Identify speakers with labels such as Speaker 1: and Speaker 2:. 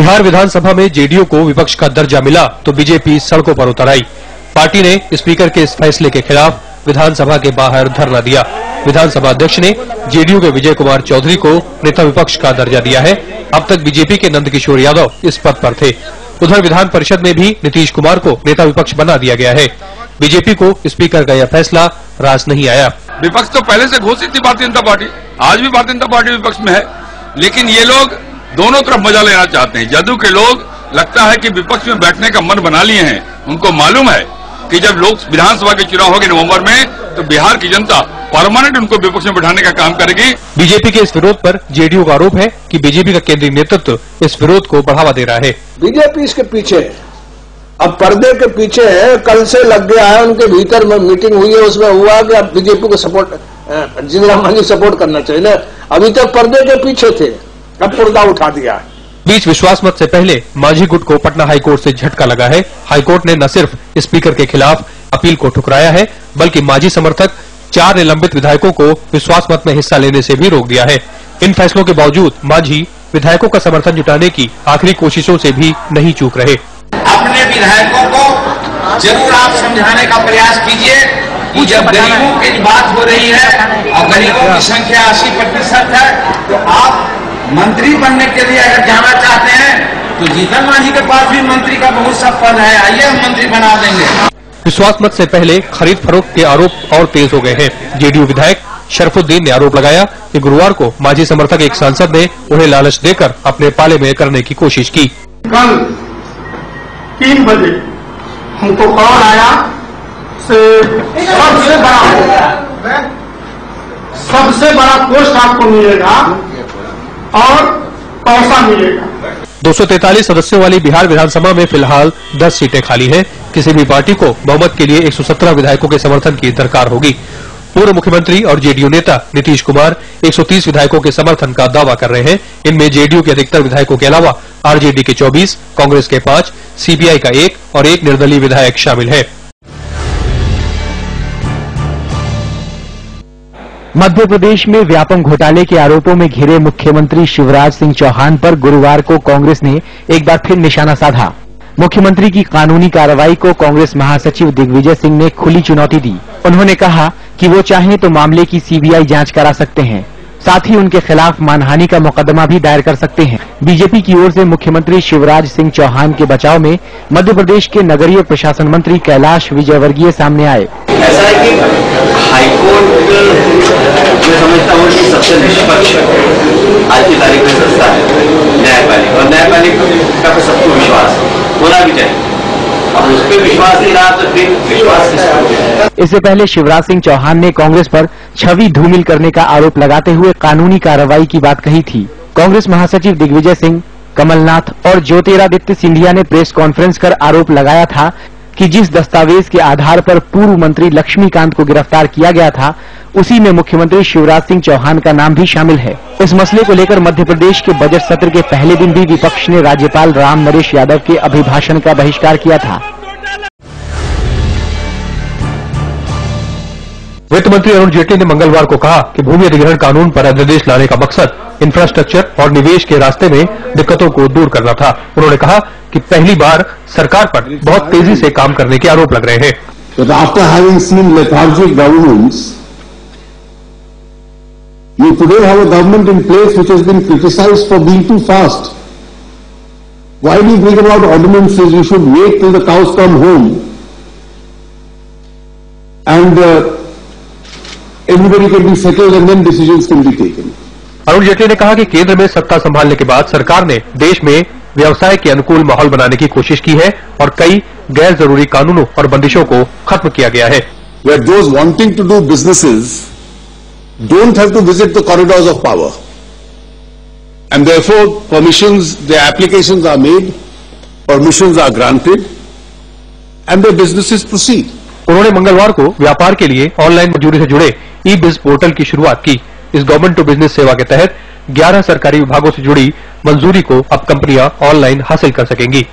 Speaker 1: बिहार विधानसभा में जेडीयू को विपक्ष का दर्जा मिला तो बीजेपी सड़कों पर उतर आई। पार्टी ने स्पीकर के इस फैसले के खिलाफ विधानसभा के बाहर धरना दिया। विधानसभा अध्यक्ष ने जेडीयू के विजय कुमार चौधरी को नेता विपक्ष का दर्जा दिया है। अब तक बीजेपी के नंदकिशोर यादव इस पद पर थे। उधर विधान परिषद में भी नीतीश कुमार को नेता विपक्ष बना दिया गया है। बीजेपी को स्पीकर का यह फैसला रास नहीं आया।
Speaker 2: विपक्ष तो पहले से घोषित थी भारतीय जनता पार्टी, आज भी भारतीय जनता पार्टी विपक्ष में है, लेकिन ये लोग दोनों तरफ मजा लेना चाहते हैं। जदयू के लोग लगता है कि विपक्ष में बैठने का मन बना लिए हैं। उनको मालूम है कि जब लोग विधानसभा के चुनाव होंगे नवंबर में, तो बिहार की जनता परमानेंट उनको विपक्ष में बैठाने का काम करेगी।
Speaker 1: बीजेपी के इस विरोध पर जेडीयू का आरोप है कि बीजेपी का केंद्रीय नेतृत्व इस विरोध को बढ़ावा दे रहा है।
Speaker 3: बीजेपी इसके पीछे है, अब पर्दे के पीछे है। कल से लग गया है, उनके भीतर में मीटिंग हुई है, उसमें हुआ कि अब बीजेपी को सपोर्ट जीतन राम मांझी सपोर्ट करना चाहिए ना। अभी तक पर्दे के पीछे थे, अब पर्दा उठा दिया है।
Speaker 1: बीच विश्वास मत से पहले मांझी गुट को पटना हाईकोर्ट से झटका लगा है। हाईकोर्ट ने न सिर्फ स्पीकर के खिलाफ अपील को ठुकराया है, बल्कि मांझी समर्थक 4 निलंबित विधायकों को विश्वास मत में हिस्सा लेने से भी रोक दिया है। इन फैसलों के बावजूद मांझी विधायकों का समर्थन जुटाने की आखिरी कोशिशों से भी नहीं चूक रहे।
Speaker 4: अपने विधायकों को जरूर आप समझाने का प्रयास कीजिए कि जब गरीबों की बात हो रही है और गरीबों की संख्या 80% है, तो आप मंत्री बनने के लिए अगर जाना चाहते हैं तो जीतन मांझी के पास भी मंत्री का बहुत सा पद है, आइए हम मंत्री बना देंगे।
Speaker 1: विश्वास मत से पहले खरीद फरोख्त के आरोप और तेज हो गए हैं। जेडीयू विधायक शरफुद्दीन ने आरोप लगाया कि गुरुवार को मांझी समर्थक एक सांसद ने उन्हें लालच देकर अपने पाले में करने की कोशिश की।
Speaker 5: कल 3 बजे हमको कॉल आया सबसे बड़ा पोस्ट आपको मिलेगा और पैसा मिलेगा।
Speaker 1: 243 सदस्यों वाली बिहार विधानसभा में फिलहाल 10 सीटें खाली हैं। किसी भी पार्टी को बहुमत के लिए 117 विधायकों के समर्थन की दरकार होगी। पूर्व मुख्यमंत्री और जेडीयू नेता नीतीश कुमार 130 विधायकों के समर्थन का दावा कर रहे हैं। इनमें जेडीयू के अधिकतर विधायकों के अलावा आरजेडी के 24, कांग्रेस के 5, सीपीआई का 1 और 1 निर्दलीय विधायक शामिल है।
Speaker 6: मध्य प्रदेश में व्यापम घोटाले के आरोपों में घिरे मुख्यमंत्री शिवराज सिंह चौहान पर गुरुवार को कांग्रेस ने एक बार फिर निशाना साधा। मुख्यमंत्री की कानूनी कार्रवाई को कांग्रेस महासचिव दिग्विजय सिंह ने खुली चुनौती दी। उन्होंने कहा कि वो चाहें तो मामले की सीबीआई जांच करा सकते हैं, साथ ही उनके खिलाफ मानहानि का मुकदमा भी दायर कर सकते हैं। बीजेपी की ओर से मुख्यमंत्री शिवराज सिंह चौहान के बचाव में मध्य प्रदेश के नगरीय प्रशासन मंत्री कैलाश विजयवर्गीय सामने आए।
Speaker 7: ऐसा है कि हाईकोर्ट जो समझता हूँ कि सबसे निष्पक्ष आज की तारीख में संस्था है न्यायपालिका, और न्यायपालिका पर सबको विश्वास होना भी चाहिए। अब उस पर विश्वास नहीं रहा तो फिर विश्वास।
Speaker 6: इससे पहले शिवराज सिंह चौहान ने कांग्रेस पर छवि धूमिल करने का आरोप लगाते हुए कानूनी कार्रवाई की बात कही थी। कांग्रेस महासचिव दिग्विजय सिंह, कमलनाथ और ज्योतिरादित्य सिंधिया ने प्रेस कॉन्फ्रेंस कर आरोप लगाया था कि जिस दस्तावेज के आधार पर पूर्व मंत्री लक्ष्मीकांत को गिरफ्तार किया गया था, उसी में मुख्यमंत्री शिवराज सिंह चौहान का नाम भी शामिल है। इस मसले को लेकर मध्य प्रदेश के बजट सत्र के पहले दिन भी विपक्ष ने राज्यपाल राम नरेश यादव के अभिभाषण का बहिष्कार किया था।
Speaker 1: वित्त मंत्री अरुण जेटली ने मंगलवार को कहा कि भूमि अधिग्रहण कानून पर अध्यादेश लाने का मकसद इंफ्रास्ट्रक्चर और निवेश के रास्ते में दिक्कतों को दूर करना था। उन्होंने कहा कि पहली बार सरकार पर बहुत तेजी से काम करने के आरोप लग रहे हैं।
Speaker 8: But after having seen lethargic governments, you today have a government in place which has been criticized for being too fast. Why do you bring about ordinances? You should wait till the cows come home and everybody can be settled and then decisions can be taken.
Speaker 1: Arun Jaitley ने कहा कि केंद्र में सत्ता संभालने के बाद सरकार ने देश में व्यवसाय के अनुकूल माहौल बनाने की कोशिश की है और कई गैर जरूरी कानूनों और बंदिशों को खत्म किया गया है।
Speaker 8: Where those wanting to do businesses don't have to visit the corridors of power, and therefore permissions, their applications are made, permissions are granted, and their businesses proceed.
Speaker 1: उन्होंने मंगलवार को व्यापार के लिए ऑनलाइन मंजूरी से जुड़े ई-बिज पोर्टल की शुरुआत की। इस गवर्नमेंट टू बिजनेस सेवा के तहत 11 सरकारी विभागों से जुड़ी मंजूरी को अब कंपनियां ऑनलाइन हासिल कर सकेंगी।